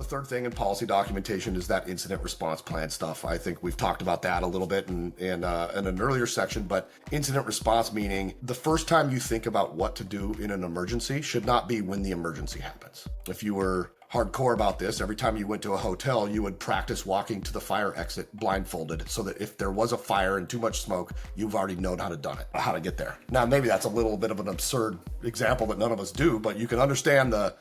The third thing in policy documentation is that incident response plan stuff. I think we've talked about that a little bit in an earlier section, but incident response meaning the first time you think about what to do in an emergency should not be when the emergency happens. If you were hardcore about this, every time you went to a hotel, you would practice walking to the fire exit blindfolded so that if there was a fire and too much smoke, you've already known how to get there. Now, maybe that's a little bit of an absurd example that none of us do, but you can understand the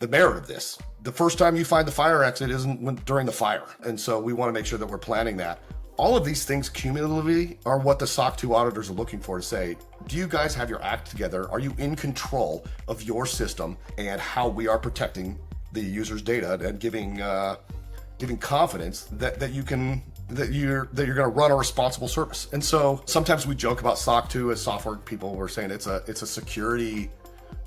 merit of this. The first time you find the fire exit isn't during the fire. And so we want to make sure that we're planning that. All of these things cumulatively are what the SOC 2 auditors are looking for to say, do you guys have your act together? Are you in control of your system and how we are protecting the user's data and giving confidence that you're going to run a responsible service? And so sometimes we joke about SOC 2 as software people. We're saying it's a security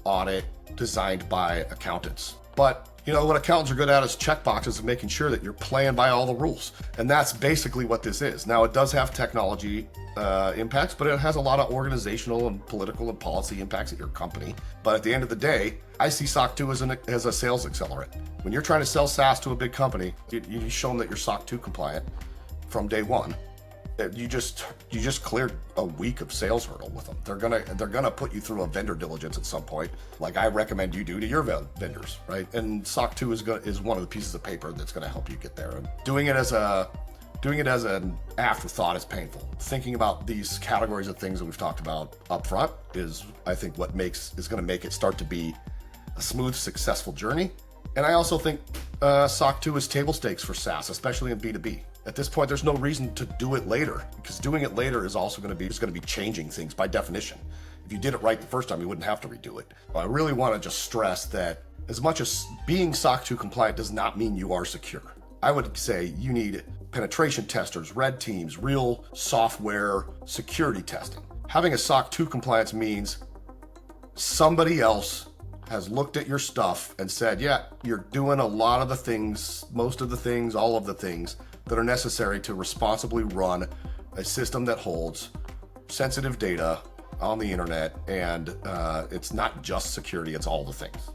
audit designed by accountants. But what accountants are good at is check boxes and making sure that you're playing by all the rules. And that's basically what this is. Now, it does have technology impacts, but it has a lot of organizational and political and policy impacts at your company. But at the end of the day, I see SOC 2 as a sales accelerant. When you're trying to sell SaaS to a big company, you show them that you're SOC 2 compliant from day one. You just cleared a week of sales hurdle with them. They're gonna put you through a vendor diligence at some point, like I recommend you do to your vendors, right? And SOC 2 is one of the pieces of paper that's gonna help you get there. And doing it as an afterthought is painful. Thinking about these categories of things that we've talked about up front is, I think, is gonna make it start to be a smooth, successful journey. And I also think SOC 2 is table stakes for SaaS, especially in B2B. At this point, there's no reason to do it later, because doing it later is also going to be changing things by definition. If you did it right the first time, you wouldn't have to redo it. But I really want to just stress that as much as being SOC 2 compliant does not mean you are secure. I would say you need penetration testers, red teams, real software security testing. Having a SOC 2 compliance means somebody else has looked at your stuff and said, yeah, you're doing a lot of the things, most of the things, all of the things that are necessary to responsibly run a system that holds sensitive data on the internet. And it's not just security, it's all the things.